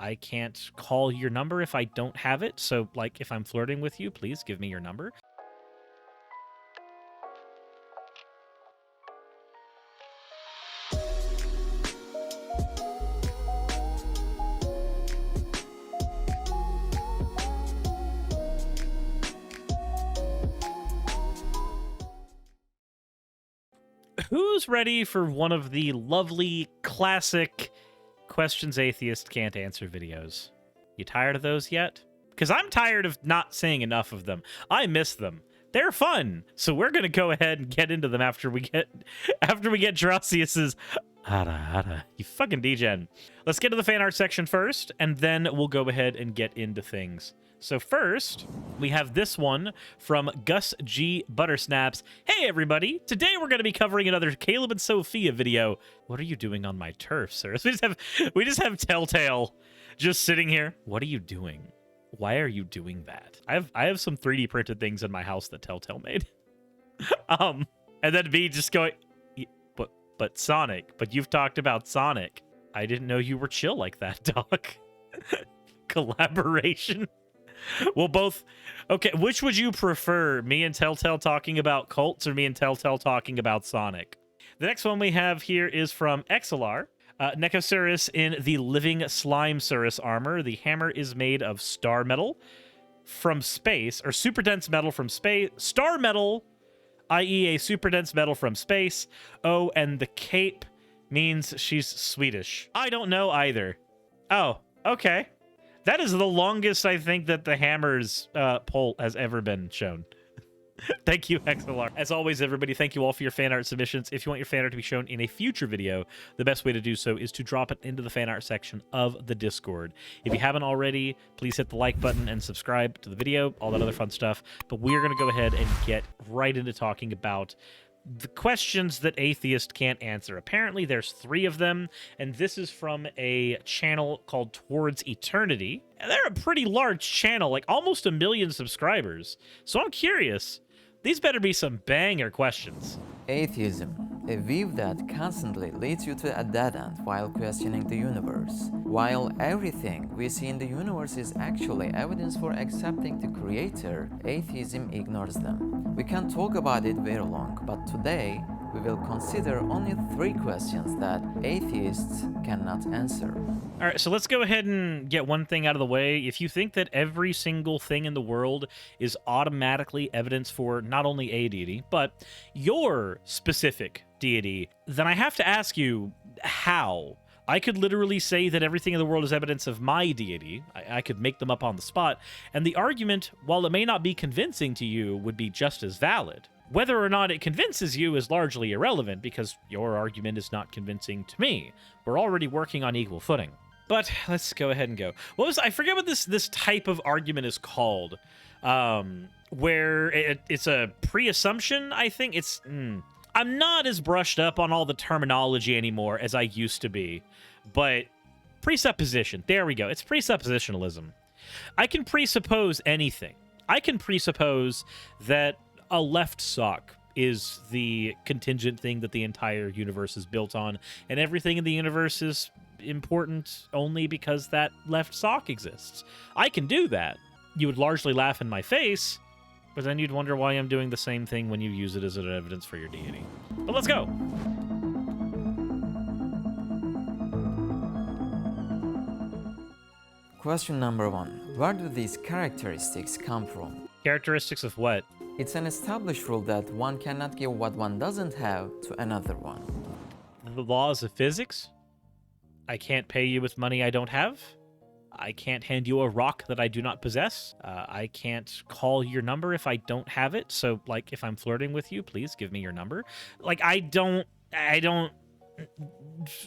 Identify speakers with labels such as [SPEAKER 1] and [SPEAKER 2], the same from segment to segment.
[SPEAKER 1] I can't call your number if I don't have it. So, like, if I'm flirting with you, please give me your number. Who's ready for one of the lovely, classic questions atheists can't answer videos? You tired of those yet? Because I'm tired of not seeing enough of them. I miss them. They're fun. So we're gonna go ahead and get into them after we get Drosius's Ara, you fucking degen. Let's get to the fan art section first, and then we'll go ahead and get into things. So first, we have this one from Gus G. Buttersnaps. Hey, everybody. Today, we're going to be covering another Caleb and Sophia video. What are you doing on my turf, sir? We just have Telltale just sitting here. What are you doing? Why are you doing that? I have some 3D printed things in my house that Telltale made. And then me just going, but Sonic, but you've talked about Sonic. I didn't know you were chill like that, dog. Collaboration. Well, both. Okay, which would you prefer? Me and Telltale talking about cults or me and Telltale talking about Sonic? The next one we have here is from XLR. Suris in the living slime Suris armor. The hammer is made of star metal from space, or super dense metal from space. Star metal, i.e. a super dense metal from space. Oh, and the cape means she's Swedish. I don't know either. Oh, okay. That is the longest I think that the hammer's poll has ever been shown. Thank you, XLR. As always, everybody, thank you all for your fan art submissions. If you want your fan art to be shown in a future video, the best way to do so is to drop it into the fan art section of the Discord. If you haven't already, please hit the like button and subscribe to the video, all that other fun stuff. But we're going to go ahead and get right into talking about the questions that atheists can't answer. Apparently, there's 3 of them, and this is from a channel called Towards Eternity. And they're a pretty large channel, like almost 1 million subscribers. So I'm curious. These better be some banger questions.
[SPEAKER 2] Atheism, a view that constantly leads you to a dead end while questioning the universe. While everything we see in the universe is actually evidence for accepting the Creator, atheism ignores them. We can talk about it very long, but today we will consider only 3 questions that atheists cannot answer.
[SPEAKER 1] All right, so let's go ahead and get one thing out of the way. If you think that every single thing in the world is automatically evidence for not only a deity, but your specific deity, then I have to ask you, how? I could literally say that everything in the world is evidence of my deity. I could make them up on the spot, and the argument, while it may not be convincing to you, would be just as valid. Whether or not it convinces you is largely irrelevant because your argument is not convincing to me. We're already working on equal footing. But let's go ahead and go. I forget what this type of argument is called, where it's a pre-assumption, I think. I'm not as brushed up on all the terminology anymore as I used to be, but presupposition, there we go. It's presuppositionalism. I can presuppose anything. I can presuppose that a left sock is the contingent thing that the entire universe is built on, and everything in the universe is important only because that left sock exists. I can do that. You would largely laugh in my face, but then you'd wonder why I'm doing the same thing when you use it as an evidence for your deity. But let's go.
[SPEAKER 2] Question number 1. Where do these characteristics come from?
[SPEAKER 1] Characteristics of what?
[SPEAKER 2] It's an established rule that one cannot give what one doesn't have to another one.
[SPEAKER 1] The laws of physics? I can't pay you with money I don't have. I can't hand you a rock that I do not possess. I can't call your number if I don't have it. So, like, if I'm flirting with you, please give me your number. Like, I don't...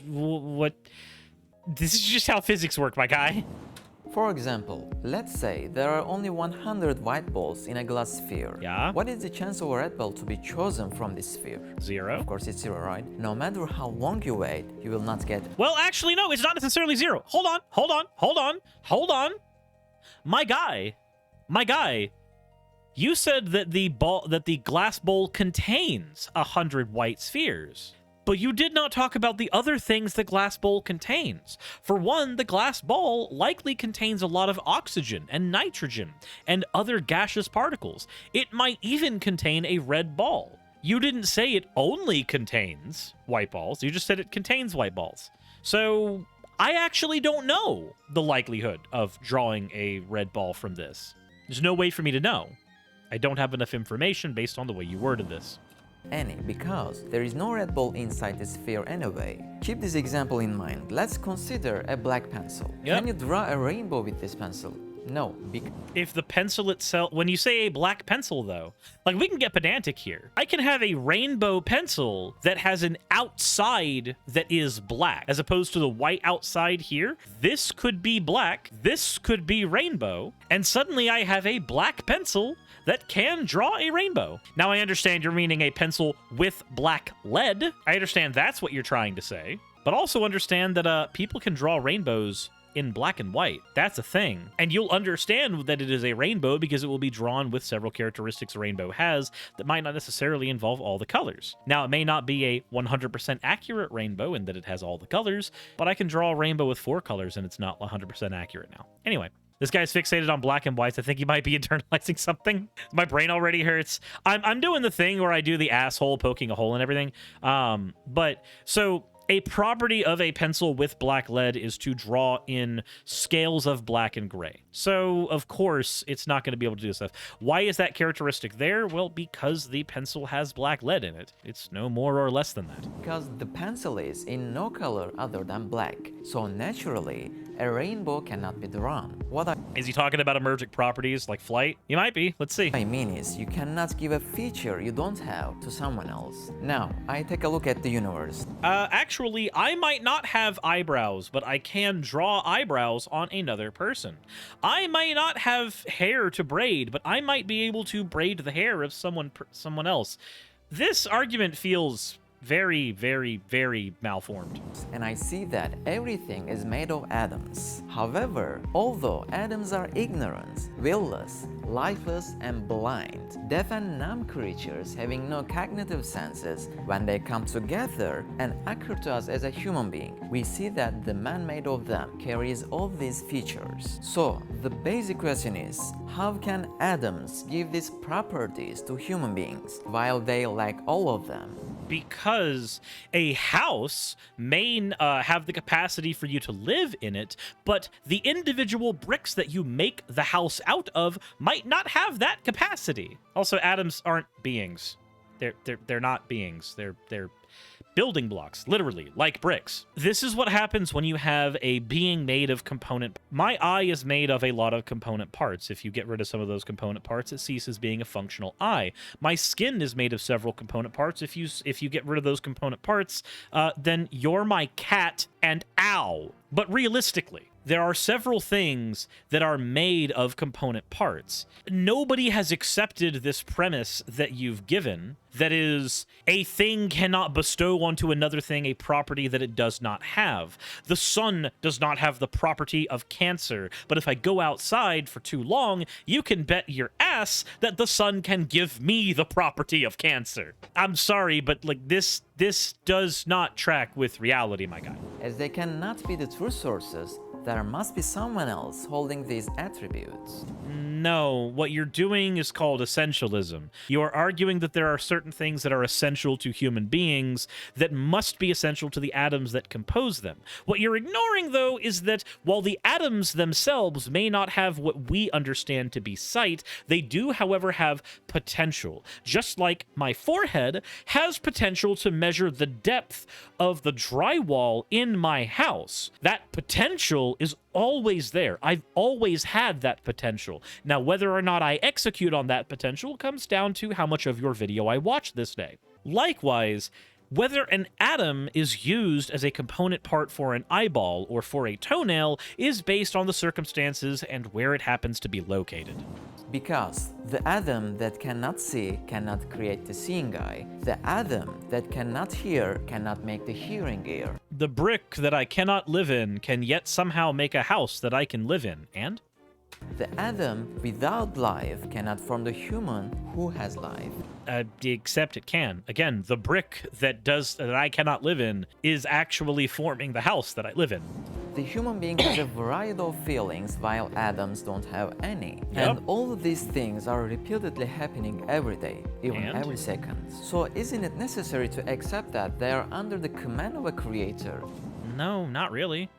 [SPEAKER 1] What? This is just how physics work, my guy.
[SPEAKER 2] For example, let's say there are only 100 white balls in a glass sphere.
[SPEAKER 1] Yeah?
[SPEAKER 2] What is the chance of a red ball to be chosen from this sphere?
[SPEAKER 1] 0.
[SPEAKER 2] Of course it's 0, right? No matter how long you wait, you will not get...
[SPEAKER 1] Well, actually, no, it's not necessarily 0. Hold on. My guy, you said that the glass bowl contains 100 white spheres. But you did not talk about the other things the glass bowl contains. For one, the glass bowl likely contains a lot of oxygen and nitrogen and other gaseous particles. It might even contain a red ball. You didn't say it only contains white balls. You just said it contains white balls. So I actually don't know the likelihood of drawing a red ball from this. There's no way for me to know. I don't have enough information based on the way you worded this.
[SPEAKER 2] Any, because there is no red ball inside the sphere anyway. Keep this example in mind. Let's consider a black pencil.
[SPEAKER 1] Yep.
[SPEAKER 2] Can you draw a rainbow with this pencil? No,
[SPEAKER 1] if the pencil itself, when you say a black pencil though, like we can get pedantic here. I can have a rainbow pencil that has an outside that is black, as opposed to the white outside here. This could be black, this could be rainbow, and suddenly I have a black pencil that can draw a rainbow. Now I understand you're meaning a pencil with black lead. I understand that's what you're trying to say, but also understand that people can draw rainbows in black and white. That's a thing. And you'll understand that it is a rainbow because it will be drawn with several characteristics a rainbow has that might not necessarily involve all the colors. Now, it may not be a 100% accurate rainbow in that it has all the colors, but I can draw a rainbow with 4 colors and it's not 100% accurate now. Anyway. This guy's fixated on black and whites. I think he might be internalizing something. My brain already hurts. I'm doing the thing where I do the asshole poking a hole and everything. So a property of a pencil with black lead is to draw in scales of black and gray. So, of course, it's not going to be able to do this stuff. Why is that characteristic there? Well, because the pencil has black lead in it. It's no more or less than that.
[SPEAKER 2] Because the pencil is in no color other than black. So naturally, a rainbow cannot be drawn.
[SPEAKER 1] Is he talking about emergent properties like flight? He might be. Let's see.
[SPEAKER 2] What I mean is, you cannot give a feature you don't have to someone else. Now, I take a look at the universe.
[SPEAKER 1] Actually, I might not have eyebrows, but I can draw eyebrows on another person. I might not have hair to braid, but I might be able to braid the hair of someone else. This argument feels very, very, very malformed.
[SPEAKER 2] And I see that everything is made of atoms. However, although atoms are ignorant, willless, lifeless, and blind, deaf and numb creatures having no cognitive senses, when they come together and occur to us as a human being, we see that the man made of them carries all these features. So, the basic question is, how can atoms give these properties to human beings while they lack all of them?
[SPEAKER 1] Because a house may have the capacity for you to live in it, but the individual bricks that you make the house out of might not have that capacity. Also, atoms aren't beings. They're not beings. They're building blocks, literally, like bricks. This is what happens when you have a being made of component. My eye is made of a lot of component parts. If you get rid of some of those component parts, it ceases being a functional eye. My skin is made of several component parts. If you get rid of those component parts, then you're my cat and ow. But realistically, there are several things that are made of component parts. Nobody has accepted this premise that you've given, that is, a thing cannot bestow onto another thing a property that it does not have. The sun does not have the property of cancer, but if I go outside for too long, you can bet your ass that the sun can give me the property of cancer. I'm sorry, but like this does not track with reality, my guy.
[SPEAKER 2] As they cannot be the true sources, there must be someone else holding these attributes.
[SPEAKER 1] No, what you're doing is called essentialism. You are arguing that there are certain things that are essential to human beings that must be essential to the atoms that compose them. What you're ignoring, though, is that while the atoms themselves may not have what we understand to be sight, they do, however, have potential. Just like my forehead has potential to measure the depth of the drywall in my house. That potential is always there. I've always had that potential. Now, whether or not I execute on that potential comes down to how much of your video I watch this day. Likewise, whether an atom is used as a component part for an eyeball or for a toenail is based on the circumstances and where it happens to be located.
[SPEAKER 2] Because the atom that cannot see cannot create the seeing eye. The atom that cannot hear cannot make the hearing ear.
[SPEAKER 1] The brick that I cannot live in can yet somehow make a house that I can live in. And?
[SPEAKER 2] The atom without life cannot form the human who has life.
[SPEAKER 1] Except it can. Again, the brick that I cannot live in is actually forming the house that I live in.
[SPEAKER 2] The human being has a variety of feelings while atoms don't have any.
[SPEAKER 1] Yep.
[SPEAKER 2] And all of these things are repeatedly happening every day, even every second. So isn't it necessary to accept that they are under the command of a creator?
[SPEAKER 1] No, not really.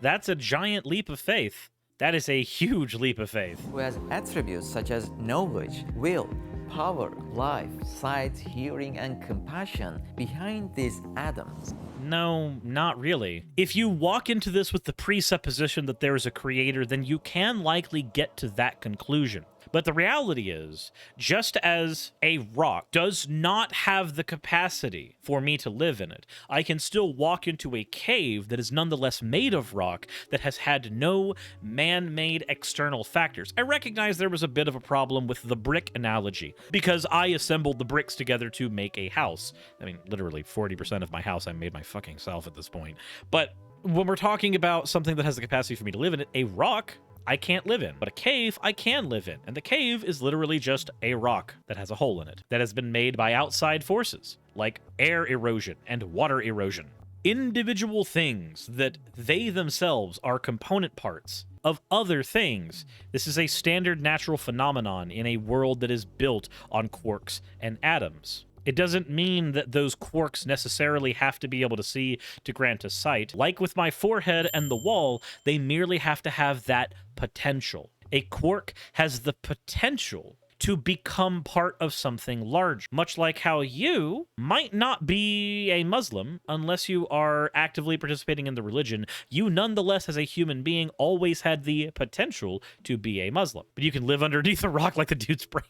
[SPEAKER 1] That's a giant leap of faith. That is a huge leap of faith.
[SPEAKER 2] Who has attributes such as knowledge, will, power, life, sight, hearing, and compassion behind these atoms.
[SPEAKER 1] No, not really. If you walk into this with the presupposition that there is a creator, then you can likely get to that conclusion. But the reality is, just as a rock does not have the capacity for me to live in it, I can still walk into a cave that is nonetheless made of rock that has had no man-made external factors. I recognize there was a bit of a problem with the brick analogy, because I assembled the bricks together to make a house. I mean, literally 40% of my house I made my fucking self at this point. But when we're talking about something that has the capacity for me to live in it, a rock I can't live in, but a cave I can live in. And the cave is literally just a rock that has a hole in it that has been made by outside forces like air erosion and water erosion. Individual things that they themselves are component parts of other things. This is a standard natural phenomenon in a world that is built on quarks and atoms. It doesn't mean that those quarks necessarily have to be able to see to grant a sight. Like with my forehead and the wall, they merely have to have that potential. A quark has the potential to become part of something large, much like how you might not be a Muslim unless you are actively participating in the religion. You nonetheless, as a human being, always had the potential to be a Muslim. But you can live underneath a rock like the dude's brain.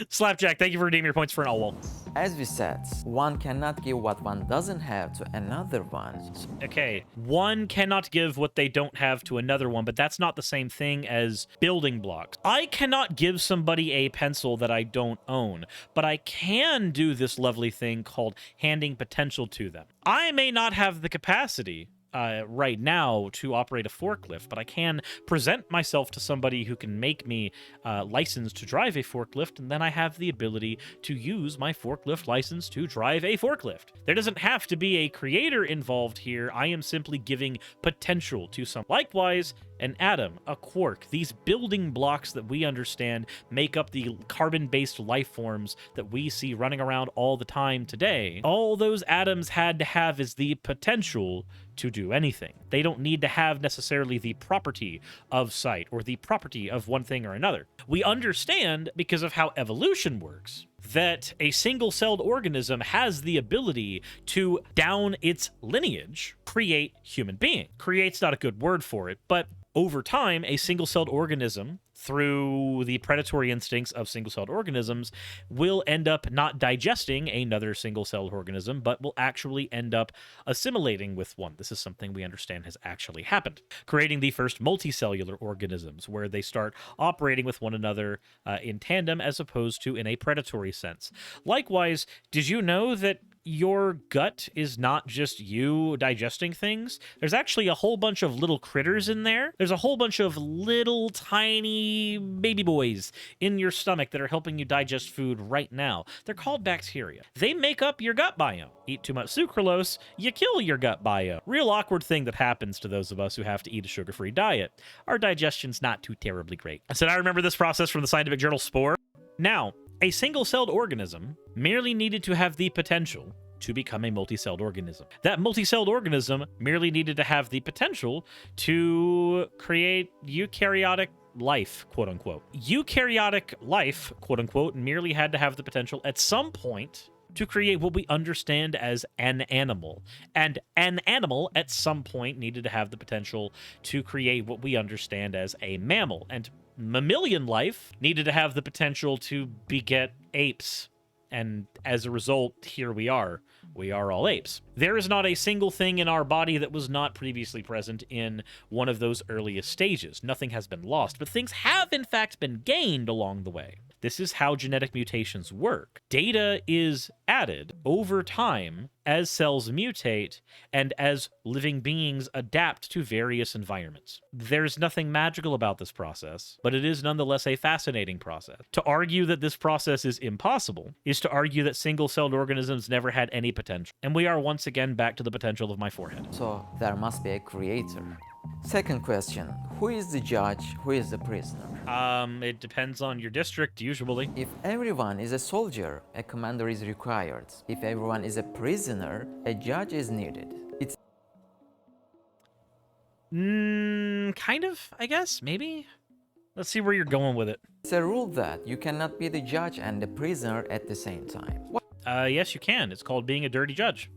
[SPEAKER 1] Slapjack, thank you for redeeming your points for an all wall.
[SPEAKER 2] As we said, one cannot give what one doesn't have to another one.
[SPEAKER 1] Okay, one cannot give what they don't have to another one, but that's not the same thing as building blocks. I cannot give somebody a pencil that I don't own, but I can do this lovely thing called handing potential to them. I may not have the capacity right now to operate a forklift, but I can present myself to somebody who can make me licensed to drive a forklift, and then I have the ability to use my forklift license to drive a forklift. There doesn't have to be a creator involved here. I am simply giving potential to some. Likewise, an atom, a quark, these building blocks that we understand make up the carbon-based life forms that we see running around all the time today. All those atoms had to have is the potential to do anything. They don't need to have necessarily the property of sight or the property of one thing or another. We understand, because of how evolution works, that a single-celled organism has the ability to, down its lineage, create human being. Create's not a good word for it, but over time, a single-celled organism, through the predatory instincts of single-celled organisms, will end up not digesting another single-celled organism, but will actually end up assimilating with one. This is something we understand has actually happened, creating the first multicellular organisms, where they start operating with one another in tandem as opposed to in a predatory sense. Likewise, did you know that your gut is not just you digesting things? There's actually a whole bunch of little critters in there. There's a whole bunch of little tiny baby boys in your stomach that are helping you digest food right now. They're called bacteria. They make up your gut biome. Eat too much sucralose, you kill your gut biome. Real awkward thing that happens to those of us who have to eat a sugar-free diet. Our digestion's not too terribly great. I said I remember this process from the scientific journal Spore. Now, a single-celled organism merely needed to have the potential to become a multi-celled organism. That multi-celled organism merely needed to have the potential to create eukaryotic life, quote unquote. Eukaryotic life, quote unquote, merely had to have the potential at some point to create what we understand as an animal. And an animal at some point needed to have the potential to create what we understand as a mammal. And mammalian life needed to have the potential to beget apes. And as a result, here we are we are all apes. There is not a single thing in our body that was not previously present in one of those earliest stages. Nothing has been lost, but things have in fact been gained along the way. This is how genetic mutations work. Data is added over time as cells mutate and as living beings adapt to various environments. There's nothing magical about this process, but it is nonetheless a fascinating process. To argue that this process is impossible is to argue that single-celled organisms never had any potential. And we are once again back to the potential of my forehead.
[SPEAKER 2] So there must be a creator. Second question, who is the judge, who is the prisoner?
[SPEAKER 1] It depends on your district, usually.
[SPEAKER 2] If everyone is a soldier, a commander is required. If everyone is a prisoner, a judge is needed. It's
[SPEAKER 1] Kind of, I guess, maybe? Let's see where you're going with it.
[SPEAKER 2] a rule that you cannot be the judge and the prisoner at the same time.
[SPEAKER 1] Yes, you can. It's called being a dirty judge.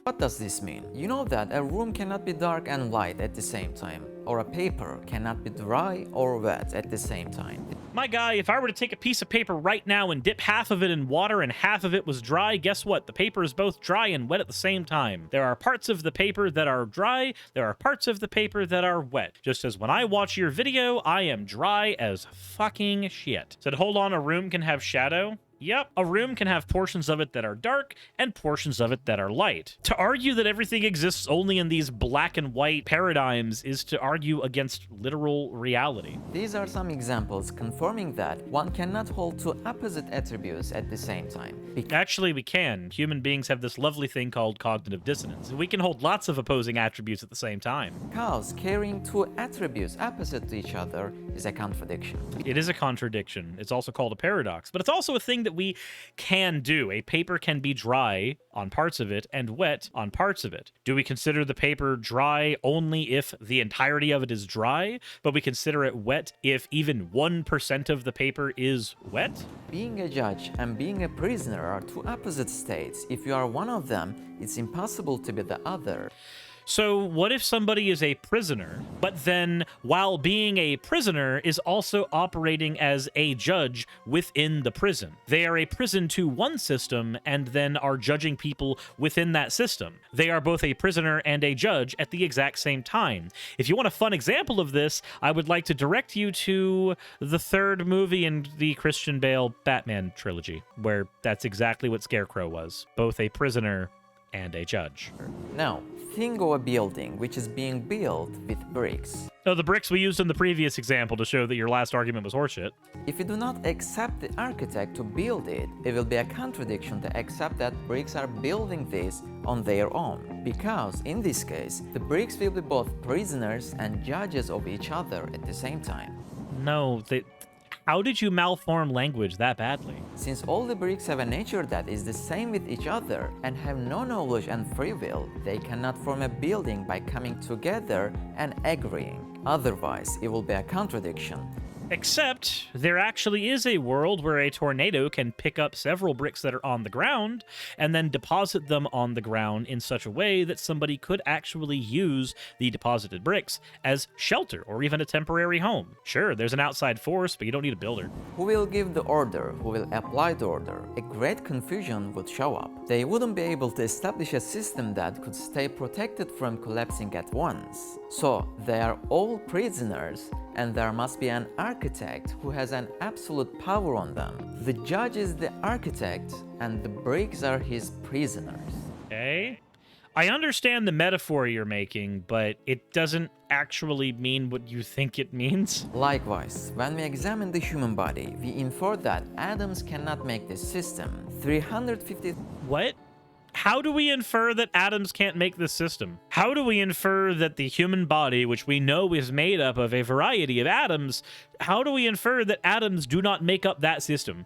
[SPEAKER 2] What does this mean? You know that a room cannot be dark and light at the same time, or a paper cannot be dry or wet at the same time.
[SPEAKER 1] My guy, if I were to take a piece of paper right now and dip half of it in water and half of it was dry, guess what? The paper is both dry and wet at the same time. There are parts of the paper that are dry, there are parts of the paper that are wet. Just as when I watch your video, I am dry as fucking shit. So to hold on, a room can have shadow. Yep, a room can have portions of it that are dark and portions of it that are light. To argue that everything exists only in these black and white paradigms is to argue against literal reality.
[SPEAKER 2] These are some examples confirming that one cannot hold two opposite attributes at the same time.
[SPEAKER 1] Actually, we can. Human beings have this lovely thing called cognitive dissonance. We can hold lots of opposing attributes at the same time.
[SPEAKER 2] Because carrying two attributes opposite to each other is a contradiction.
[SPEAKER 1] It is a contradiction. It's also called a paradox, but it's also a thing that we can do. A paper can be dry on parts of it and wet on parts of it. Do we consider the paper dry only if the entirety of it is dry, but we consider it wet if even 1% of the paper is wet?
[SPEAKER 2] Being a judge and being a prisoner are two opposite states. If you are one of them, it's impossible to be the other.
[SPEAKER 1] So what if somebody is a prisoner, but then while being a prisoner is also operating as a judge within the prison? They are a prison to one system and then are judging people within that system. They are both a prisoner and a judge at the exact same time. If you want a fun example of this, I would like to direct you to the third movie in the Christian Bale Batman trilogy, where that's exactly what Scarecrow was, both a prisoner and a judge.
[SPEAKER 2] Now, think of a building which is being built with bricks.
[SPEAKER 1] Oh, the bricks we used in the previous example to show that your last argument was horseshit.
[SPEAKER 2] If you do not accept the architect to build it, it will be a contradiction to accept that bricks are building this on their own. Because in this case, the bricks will be both prisoners and judges of each other at the same time.
[SPEAKER 1] No, how did you malform language that badly?
[SPEAKER 2] Since all the bricks have a nature that is the same with each other and have no knowledge and free will, they cannot form a building by coming together and agreeing. Otherwise, it will be a contradiction.
[SPEAKER 1] Except, there actually is a world where a tornado can pick up several bricks that are on the ground and then deposit them on the ground in such a way that somebody could actually use the deposited bricks as shelter or even a temporary home. Sure, there's an outside force, but you don't need a builder.
[SPEAKER 2] Who will give the order? Who will apply the order? A great confusion would show up. They wouldn't be able to establish a system that could stay protected from collapsing at once. So, they are all prisoners, and there must be an architect who has an absolute power on them. The judge is the architect, and the bricks are his prisoners.
[SPEAKER 1] Okay. I understand the metaphor you're making, but it doesn't actually mean what you think it means.
[SPEAKER 2] Likewise, when we examine the human body, we infer that atoms cannot make this system. 350...
[SPEAKER 1] What? How do we infer that atoms can't make this system? How do we infer that the human body, which we know is made up of a variety of atoms, how do we infer that atoms do not make up that system?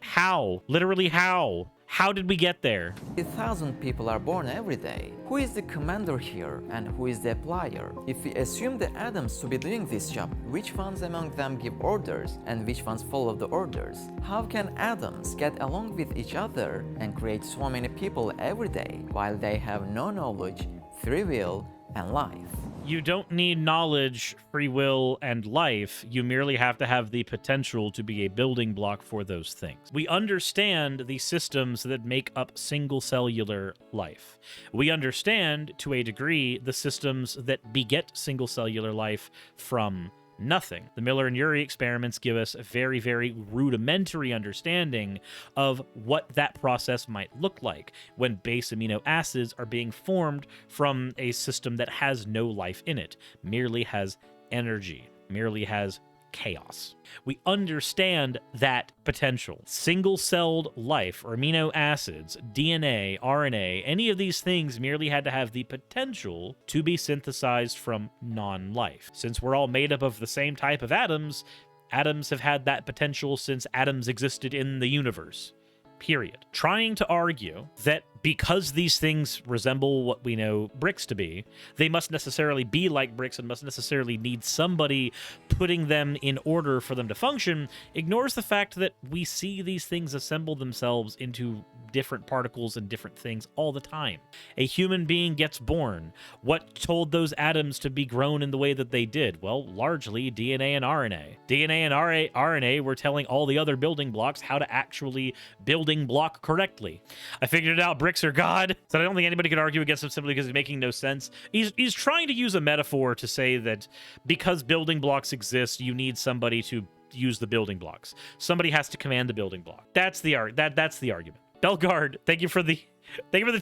[SPEAKER 1] How? Literally how? How did we get there?
[SPEAKER 2] 1,000 people are born every day. Who is the commander here and who is the applier? If we assume the atoms to be doing this job, which ones among them give orders and which ones follow the orders? How can atoms get along with each other and create so many people every day while they have no knowledge, free will, and life?
[SPEAKER 1] You don't need knowledge, free will, and life. You merely have to have the potential to be a building block for those things. We understand the systems that make up single cellular life. We understand, to a degree, the systems that beget single cellular life from nothing. The Miller and Urey experiments give us a very, very rudimentary understanding of what that process might look like when base amino acids are being formed from a system that has no life in it, merely has energy, merely has chaos. We understand that potential. Single-celled life, or amino acids, DNA, RNA, any of these things merely had to have the potential to be synthesized from non-life. Since we're all made up of the same type of atoms, atoms have had that potential since atoms existed in the universe. Period. Trying to argue that because these things resemble what we know bricks to be, they must necessarily be like bricks and must necessarily need somebody putting them in order for them to function, ignores the fact that we see these things assemble themselves into different particles and different things all the time. A human being gets born. What told those atoms to be grown in the way that they did? Well, largely DNA and RNA. DNA and RNA were telling all the other building blocks how to actually building block correctly. I figured it out. Bricks are God. So I don't think anybody could argue against him simply because he's making no sense. He's trying to use a metaphor to say that because building blocks exist, you need somebody to use the building blocks. Somebody has to command the building block. That's the argument. Belgard, thank you for the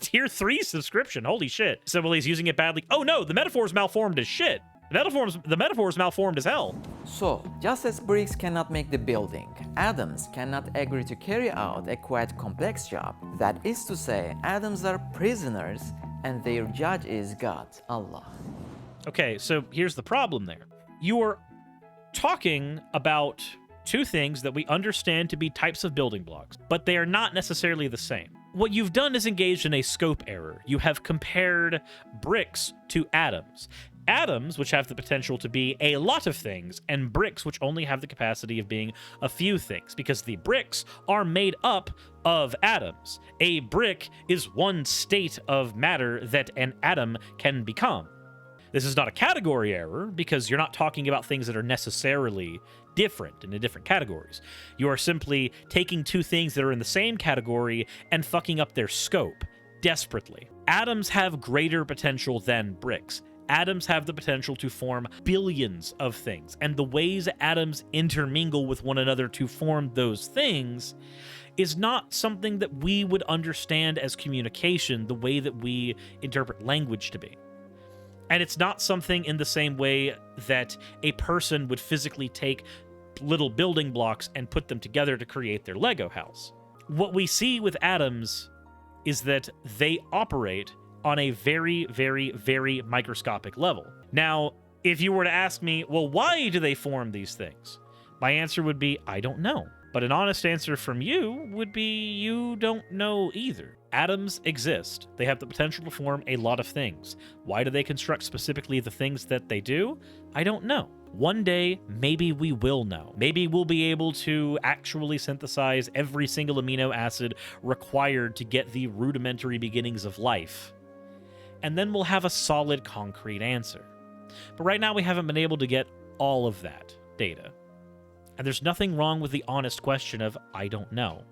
[SPEAKER 1] tier 3 subscription. Holy shit. So well, he's using it badly. Oh no, the metaphor's malformed as shit. The metaphor's malformed as hell.
[SPEAKER 2] So, just as bricks cannot make the building, atoms cannot agree to carry out a quite complex job. That is to say, atoms are prisoners and their judge is God, Allah.
[SPEAKER 1] Okay, so here's the problem there. You are talking about two things that we understand to be types of building blocks, but they are not necessarily the same. What you've done is engaged in a scope error. You have compared bricks to atoms. Atoms, which have the potential to be a lot of things, and bricks, which only have the capacity of being a few things, because the bricks are made up of atoms. A brick is one state of matter that an atom can become. This is not a category error, because you're not talking about things that are necessarily different in the different categories. You are simply taking two things that are in the same category and fucking up their scope desperately. Atoms have greater potential than bricks. Atoms have the potential to form billions of things, and the ways atoms intermingle with one another to form those things is not something that we would understand as communication the way that we interpret language to be. And it's not something in the same way that a person would physically take little building blocks and put them together to create their Lego house. What we see with atoms is that they operate on a very, very, very microscopic level. Now, if you were to ask me, well, why do they form these things? My answer would be, I don't know. But an honest answer from you would be, you don't know either. Atoms exist. They have the potential to form a lot of things. Why do they construct specifically the things that they do? I don't know. One day, maybe we will know. Maybe we'll be able to actually synthesize every single amino acid required to get the rudimentary beginnings of life. And then we'll have a solid, concrete answer. But right now, we haven't been able to get all of that data. And there's nothing wrong with the honest question of, I don't know.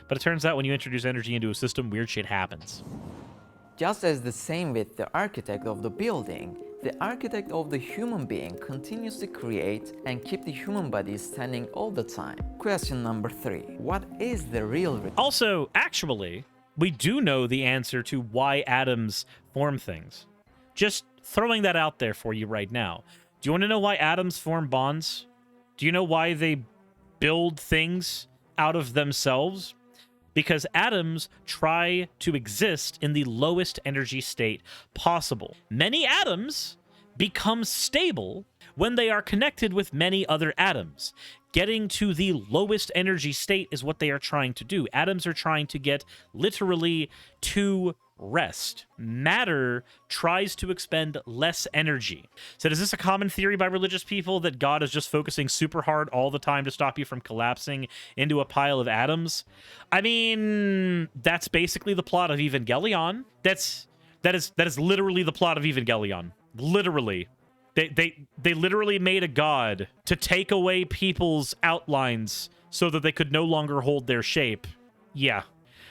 [SPEAKER 1] But it turns out when you introduce energy into a system, weird shit happens.
[SPEAKER 2] Just as the same with the architect of the building, the architect of the human being continues to create and keep the human body standing all the time. Question number 3. What is the real...
[SPEAKER 1] Also, actually, we do know the answer to why atoms form things. Just throwing that out there for you right now. Do you want to know why atoms form bonds? Do you know why they build things out of themselves? Because atoms try to exist in the lowest energy state possible. Many atoms become stable when they are connected with many other atoms. Getting to the lowest energy state is what they are trying to do. Atoms are trying to get literally to rest. Matter tries to expend less energy. So is this a common theory by religious people that God is just focusing super hard all the time to stop you from collapsing into a pile of atoms? I mean, that's basically the plot of Evangelion. That's That is literally the plot of Evangelion. Literally. They literally made a god to take away people's outlines so that they could no longer hold their shape. Yeah.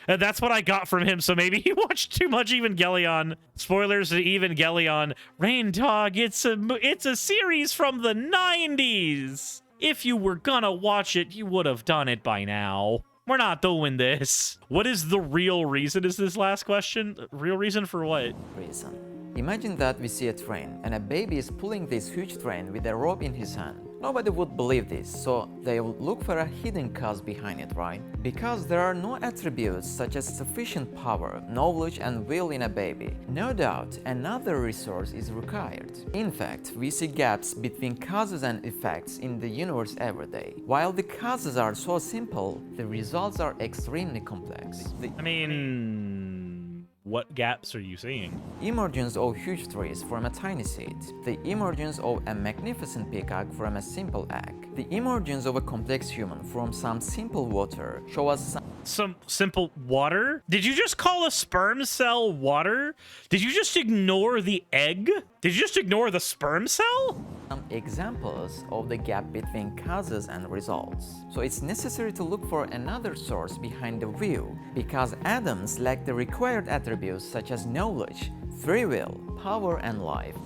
[SPEAKER 1] And that's what I got from him, so maybe he watched too much Evangelion. Spoilers to Evangelion. Rain Dog, it's a series from the 90s. If you were gonna watch it, you would have done it by now. We're not doing this. What is the real reason is this last question? Real reason for what?
[SPEAKER 2] Reason. Imagine that we see a train and a baby is pulling this huge train with a rope in his hand. Nobody would believe this, so they would look for a hidden cause behind it, right? Because there are no attributes such as sufficient power, knowledge and will in a baby. No doubt, another resource is required. In fact, we see gaps between causes and effects in the universe every day. While the causes are so simple, the results are extremely complex.
[SPEAKER 1] I mean, what gaps are you seeing?
[SPEAKER 2] Emergence of huge trees from a tiny seed. The emergence of a magnificent peacock from a simple egg. The emergence of a complex human from some simple water show us
[SPEAKER 1] some simple water? Did you just call a sperm cell water? Did you just ignore the egg? Did you just ignore the sperm cell?
[SPEAKER 2] some examples of the gap between causes and results. So it's necessary to look for another source behind the view, because atoms lack the required attributes such as knowledge, free will, power, and life.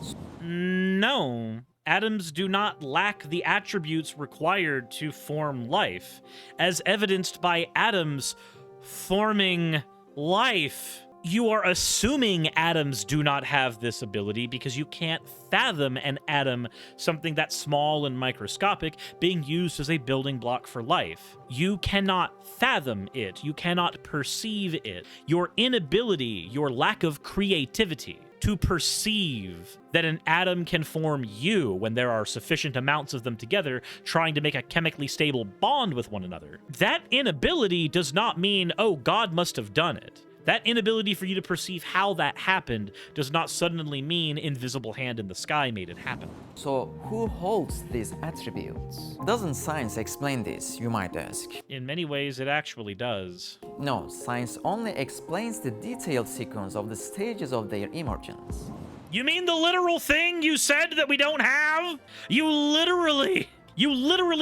[SPEAKER 1] No. Atoms do not lack the attributes required to form life, as evidenced by atoms forming life. You are assuming atoms do not have this ability because you can't fathom an atom, something that's small and microscopic, being used as a building block for life. You cannot fathom it. You cannot perceive it. Your inability, your lack of creativity to perceive that an atom can form you when there are sufficient amounts of them together trying to make a chemically stable bond with one another. That inability does not mean, oh, God must have done it. That inability for you to perceive how that happened does not suddenly mean invisible hand in the sky made it happen.
[SPEAKER 2] So who holds these attributes? Doesn't science explain this, you might ask?
[SPEAKER 1] In many ways, it actually does.
[SPEAKER 2] No, science only explains the detailed sequence of the stages of their emergence.
[SPEAKER 1] You mean the literal thing you said that we don't have? You literally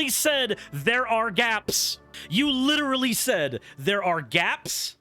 [SPEAKER 1] said there are gaps. You literally said there are gaps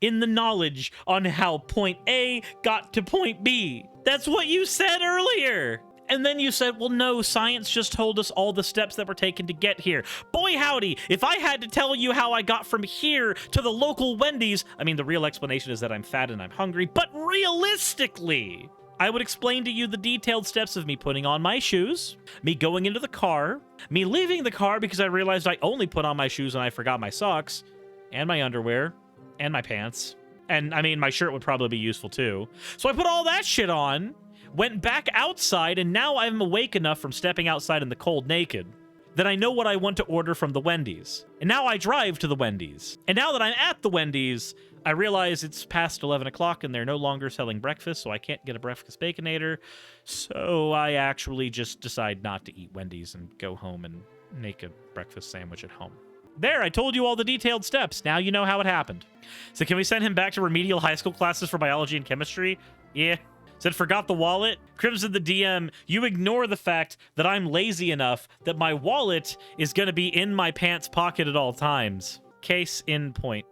[SPEAKER 1] in the knowledge on how point A got to point B. That's what you said earlier. And then you said, well, no, science just told us all the steps that were taken to get here. Boy, howdy, if I had to tell you how I got from here to the local Wendy's, I mean, the real explanation is that I'm fat and I'm hungry, but realistically, I would explain to you the detailed steps of me putting on my shoes, me going into the car, me leaving the car because I realized I only put on my shoes and I forgot my socks and my underwear and my pants. And I mean, my shirt would probably be useful too. So I put all that shit on, went back outside, and now I'm awake enough from stepping outside in the cold naked that I know what I want to order from the Wendy's. And now I drive to the Wendy's. And now that I'm at the Wendy's, I realize it's past 11 o'clock and they're no longer selling breakfast, so I can't get a breakfast Baconator. So I actually just decide not to eat Wendy's and go home and make a breakfast sandwich at home. There, I told you all the detailed steps. Now you know how it happened. So can we send him back to remedial high school classes for biology and chemistry? Yeah. Said forgot the wallet. Crimson the DM, you ignore the fact that I'm lazy enough that my wallet is going to be in my pants pocket at all times. Case in point.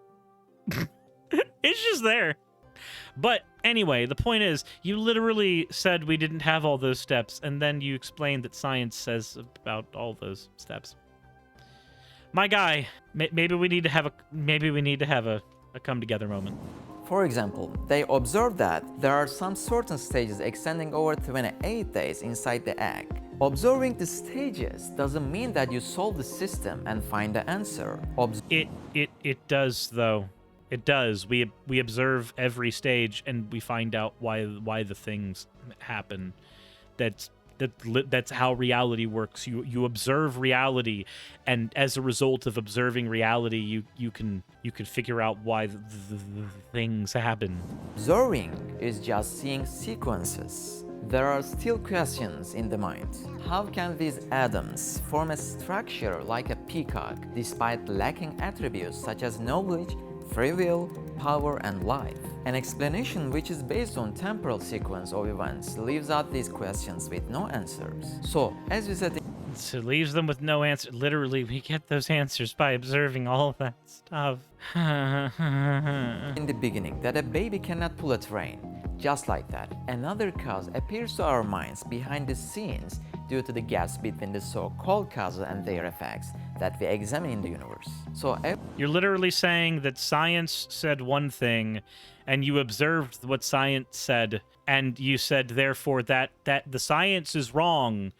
[SPEAKER 1] It's just there. But anyway, the point is, you literally said we didn't have all those steps, and then you explained that science says about all those steps. My guy, maybe we need to have a come together moment.
[SPEAKER 2] For example, they observed that there are some certain stages extending over 28 days inside the egg. Observing the stages doesn't mean that you solve the system and find the answer.
[SPEAKER 1] It does though. It does. We observe every stage and we find out why the things happen. That's how reality works. You observe reality, and as a result of observing reality, you can figure out why the things happen.
[SPEAKER 2] Observing is just seeing sequences. There are still questions in the mind. How can these atoms form a structure like a peacock despite lacking attributes such as knowledge, free will, power, and life. An explanation which is based on temporal sequence of events leaves out these questions with no answers. So, as we said,
[SPEAKER 1] So it leaves them with no answer. Literally, we get those answers by observing all of that stuff.
[SPEAKER 2] in the beginning, that a baby cannot pull a train. Just like that, another cause appears to our minds behind the scenes due to the gaps between the so-called causes and their effects that we examine in the universe. So
[SPEAKER 1] you're literally saying that science said one thing, and you observed what science said, and you said therefore that the science is wrong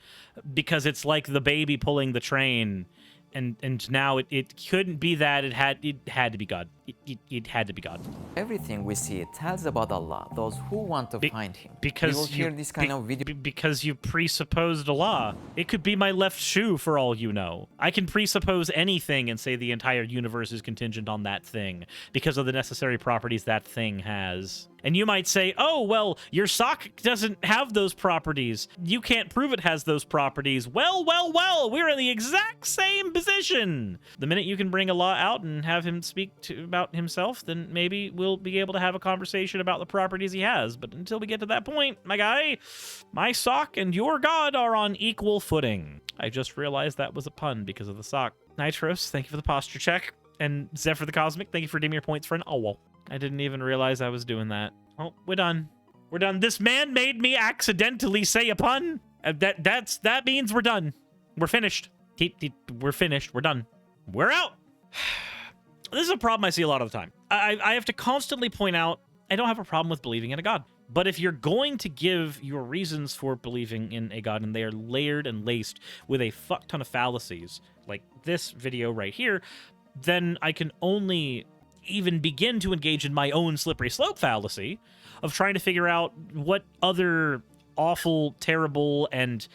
[SPEAKER 1] because it's like the baby pulling the train, and now it couldn't be that. It had to be God. It had to be God.
[SPEAKER 2] Everything we see tells about Allah, those who want to find Him.
[SPEAKER 1] Because
[SPEAKER 2] we will hear this kind of video.
[SPEAKER 1] Because you presupposed Allah. It could be my left shoe for all you know. I can presuppose anything and say the entire universe is contingent on that thing because of the necessary properties that thing has. And you might say, oh, well, your sock doesn't have those properties. You can't prove it has those properties. Well, we're in the exact same position. The minute you can bring Allah out and have him speak about himself, then maybe we'll be able to have a conversation about the properties he has. But until we get to that point, my guy, my sock and your God are on equal footing. I just realized that was a pun because of the sock. Nitros, thank you for the posture check. And Zephyr the Cosmic, thank you for redeeming your points for an owl. I didn't even realize I was doing that. Oh, we're done. We're done. This man made me accidentally say a pun. That means we're done. We're finished. We're finished. We're done. We're out. This is a problem I see a lot of the time. I have to constantly point out I don't have a problem with believing in a God. But if you're going to give your reasons for believing in a God and they are layered and laced with a fuck ton of fallacies, like this video right here, then I can only even begin to engage in my own slippery slope fallacy of trying to figure out what other awful, terrible, and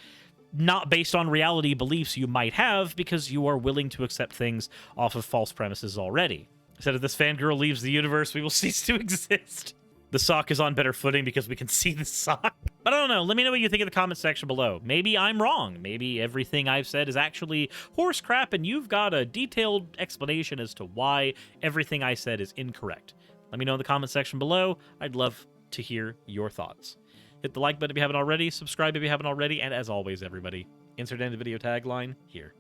[SPEAKER 1] not based on reality beliefs you might have because you are willing to accept things off of false premises already. Instead of this fangirl leaves the universe, we will cease to exist. The sock is on better footing because we can see the sock. But I don't know. Let me know what you think in the comment section below. Maybe I'm wrong. Maybe everything I've said is actually horse crap and you've got a detailed explanation as to why everything I said is incorrect. Let me know in the comment section below. I'd love to hear your thoughts. Hit the like button if you haven't already, subscribe if you haven't already, and as always, everybody, insert end the video tagline here.